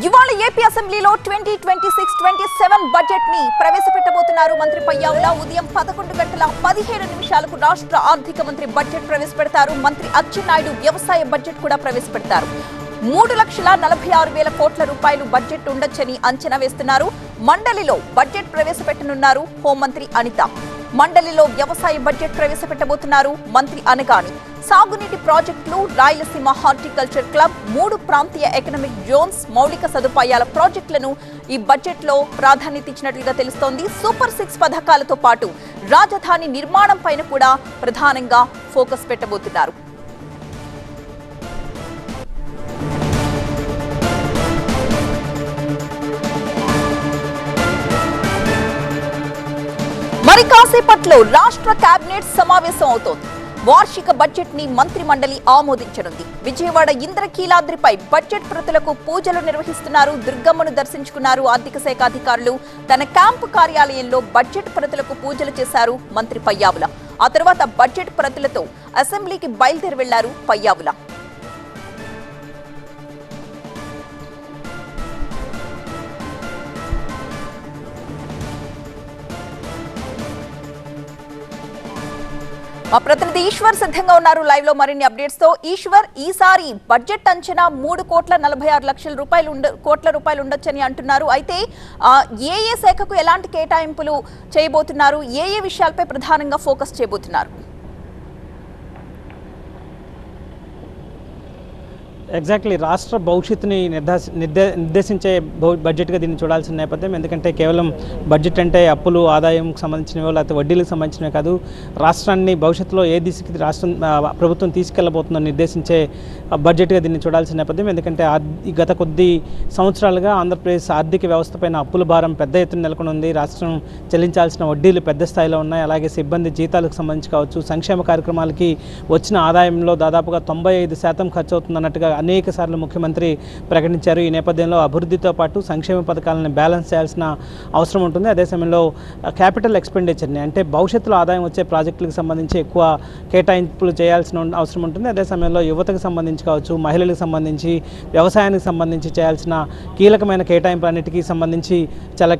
ఇవాళ ఏపీ అసెంబ్లీలో 2026-27 బడ్జెట్ ని ప్రవేశపెట్టబోతున్నారు మంత్రి పయ్యావుల. ఉదయం 11:15 రాష్ట్ర ఆర్థిక మంత్రి బడ్జెట్ ప్రవేశపెడతారు. మంత్రి అచ్చెన్నాయుడు వ్యవసాయ బడ్జెట్ కూడా ప్రవేశపెడతారు. 3,46,000 కోట్ల రూపాయలు బడ్జెట్ ఉండొచ్చని అంచనా వేస్తున్నారు. మండలిలో బడ్జెట్ ప్రవేశపెట్టనున్నారు హోంమంత్రి అనిత. మండలిలో వ్యవసాయ బడ్జెట్ ప్రవేశపెట్టబోతున్నారు మంత్రి అనగాని. సాగునీటి ప్రాజెక్టులు, రాయలసీమ హార్టికల్చర్ క్లబ్, 3 ప్రాంతీయ ఎకనామిక్ జోన్స్, మౌలిక సదుపాయాల ప్రాజెక్టులను ఈ బడ్జెట్ లో ప్రాధాన్యత ఇచ్చినట్లుగా తెలుస్తోంది. సూపర్ 6 పథకాలతో పాటు రాజధాని నిర్మాణం పైన కూడా ప్రధానంగా ఫోకస్ పెట్టబోతున్నారు. మరి కాసేపట్లో రాష్ట్ర కేబినెట్ సమావేశం అవుతోంది. వార్షిక బడ్జెట్ ని మంత్రి మండలి ఆమోదించనుంది. విజయవాడ ఇంద్రకీలాద్రిపై బడ్జెట్ ప్రతులకు పూజలు నిర్వహిస్తున్నారు. దుర్గమ్మను దర్శించుకున్నారు ఆర్థిక శాఖ అధికారులు. తన క్యాంపు కార్యాలయంలో బడ్జెట్ ప్రతులకు పూజలు చేశారు మంత్రి పయ్యావుల. ఆ తర్వాత బడ్జెట్ ప్రతులతో అసెంబ్లీకి బయలుదేరి వెళ్లారు పయ్యావుల. మా ప్రతినిధి ఈశ్వర్ సిద్ధంగా ఉన్నారు లైవ్ లో మరిన్ని అప్డేట్స్ తో. ఈశ్వర్, ఈసారి బడ్జెట్ అంచనా 3,46,00,000 కోట్ల రూపాయలు ఉండొచ్చని అంటున్నారు. అయితే ఏ శాఖకు ఎలాంటి కేటాయింపులు చేయబోతున్నారు, ఏ విషయాలపై ప్రధానంగా ఫోకస్ చేయబోతున్నారు? ఎగ్జాక్ట్లీ రాష్ట్ర భవిష్యత్తుని నిర్దేశించే బడ్జెట్గా దీన్ని చూడాల్సిన నేపథ్యం. ఎందుకంటే కేవలం బడ్జెట్ అంటే అప్పులు, ఆదాయంకి సంబంధించినవో లేకపోతే వడ్డీలకు సంబంధించినవి కాదు. రాష్ట్రాన్ని భవిష్యత్తులో ఏ దిశకి ప్రభుత్వం తీసుకెళ్లబోతుందో నిర్దేశించే బడ్జెట్గా దీన్ని చూడాల్సిన నేపథ్యం. ఎందుకంటే గత కొద్ది సంవత్సరాలుగా ఆంధ్రప్రదేశ్ ఆర్థిక వ్యవస్థ పైన అప్పుల భారం పెద్ద ఎత్తున నెలకొని ఉంది. రాష్ట్రం చెల్లించాల్సిన వడ్డీలు పెద్ద స్థాయిలో ఉన్నాయి. అలాగే సిబ్బంది జీతాలకు సంబంధించి కావచ్చు, సంక్షేమ కార్యక్రమాలకి వచ్చిన ఆదాయంలో దాదాపుగా 95% ఖర్చు అవుతుందన్నట్టుగా అనేక సార్లు ముఖ్యమంత్రి ప్రకటించారు. ఈ నేపథ్యంలో అభివృద్ధితో పాటు సంక్షేమ పథకాలను బ్యాలెన్స్ చేయాల్సిన అవసరం ఉంటుంది. అదే సమయంలో క్యాపిటల్ ఎక్స్పెండిచర్ని అంటే భవిష్యత్తులో ఆదాయం వచ్చే ప్రాజెక్టులకు సంబంధించి ఎక్కువ కేటాయింపులు చేయాల్సిన అవసరం ఉంటుంది. అదే సమయంలో యువతకు సంబంధించి కావచ్చు, మహిళలకు సంబంధించి, వ్యవసాయానికి సంబంధించి చేయాల్సిన కీలకమైన కేటాయింపులన్నిటికీ సంబంధించి చాలా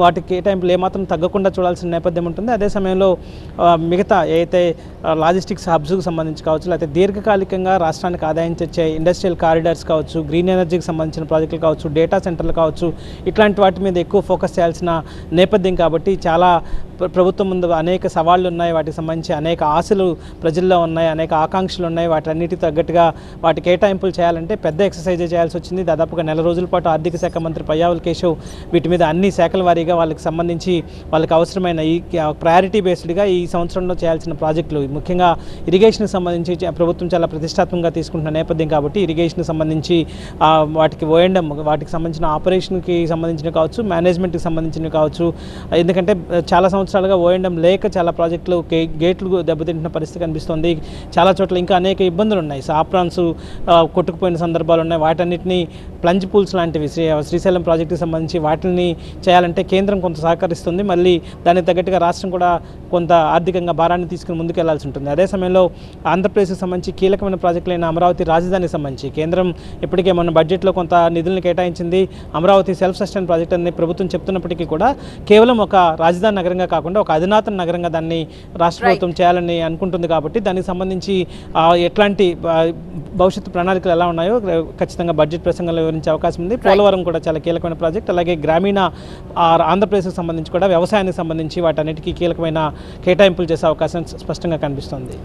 వాటి కేటాయింపులు ఏమాత్రం తగ్గకుండా చూడాల్సిన నేపథ్యం ఉంటుంది. అదే సమయంలో మిగతా ఏదైతే లాజిస్టిక్స్ హబ్స్కు సంబంధించి కావచ్చు, లేకపోతే దీర్ఘకాలికంగా రాష్ట్రానికి ఆదాయం తెచ్చే ఇండస్ట్రియల్ కారిడార్స్ కావచ్చు, గ్రీన్ ఎనర్జీకి సంబంధించిన ప్రాజెక్టులు కావచ్చు, డేటా సెంటర్లు కావచ్చు, ఇట్లాంటి వాటి మీద ఎక్కువ ఫోకస్ చేయాల్సిన నేపథ్యం. కాబట్టి చాలా ప్రభుత్వం ముందు అనేక సవాళ్లు ఉన్నాయి. వాటికి సంబంధించి అనేక ఆశలు ప్రజల్లో ఉన్నాయి, అనేక ఆకాంక్షలు ఉన్నాయి. వాటన్నిటికి తగ్గట్టుగా వాటి కేటాయింపులు చేయాలంటే పెద్ద ఎక్సర్సైజ్ చేయాల్సి వచ్చింది. దాదాపుగా నెల రోజుల పాటు ఆర్థిక శాఖ మంత్రి పయ్యావుల కేశవ్ వీటి మీద అన్ని శాఖల వారీగా వాళ్ళకి సంబంధించి వాళ్ళకి అవసరమైన ఈ ప్రయారిటీ బేస్డ్గా ఈ సంవత్సరంలో చేయాల్సిన ప్రాజెక్టులు, ముఖ్యంగా ఇరిగేషన్కి సంబంధించి ప్రభుత్వం చాలా ప్రతిష్టాత్మకంగా తీసుకుంటున్న నేపథ్యం. కాబట్టి ఇరిగేషన్కి సంబంధించి వాటికి ఓఎండ్ఎం, వాటికి సంబంధించిన ఆపరేషన్కి సంబంధించినవి కావచ్చు, మేనేజ్మెంట్కి సంబంధించినవి కావచ్చు. ఎందుకంటే చాలా సంవత్సరాలుగా ఓఎండ్ఎం లేక చాలా ప్రాజెక్టులు గేట్లు దెబ్బతింటున్న పరిస్థితి కనిపిస్తుంది. చాలా చోట్ల ఇంకా అనేక ఇబ్బందులు ఉన్నాయి. సాప్రాన్స్ కొట్టుకుపోయిన సందర్భాలు ఉన్నాయి. వాటన్నిటిని ప్లంజ్ పూల్స్ లాంటివి శ్రీశైలం ప్రాజెక్టుకి సంబంధించి వాటిని చేయాలంటే కేంద్రం కొంత సహకరిస్తుంది. మళ్ళీ దానికి తగ్గట్టుగా రాష్ట్రం కూడా కొంత ఆర్థికంగా భారాన్ని తీసుకుని ముందుకెళ్లాల్సి ఉంటుంది. అదే సమయంలో ఆంధ్రప్రదేశ్కి సంబంధించి కీలకమైన ప్రాజెక్టులైన అమరావతి రాజధానికి సంబంధించి కేంద్రం ఇప్పటికే మన బడ్జెట్లో కొంత నిధులను కేటాయించింది. అమరావతి సెల్ఫ్ సస్టైన్ ప్రాజెక్ట్ అని ప్రభుత్వం చెప్తున్నప్పటికీ కూడా కేవలం ఒక రాజధాని నగరంగా కాకుండా ఒక అధునాతన నగరంగా దాన్ని రాష్ట్ర ప్రభుత్వం చేయాలని అనుకుంటుంది. కాబట్టి దానికి సంబంధించి ఎట్లాంటి భవిష్యత్తు ప్రణాళికలు ఎలా ఉన్నాయో ఖచ్చితంగా బడ్జెట్ ప్రసంగంలో వివరించే అవకాశం ఉంది. పోలవరం కూడా చాలా కీలకమైన ప్రాజెక్ట్. అలాగే గ్రామీణ ఆంధ్రప్రదేశ్కి సంబంధించి కూడా వ్యవసాయానికి సంబంధించి వాటన్నిటికీ కీలకమైన కేటాయింపులు చేసే అవకాశం స్పష్టంగా కనిపిస్తుంది.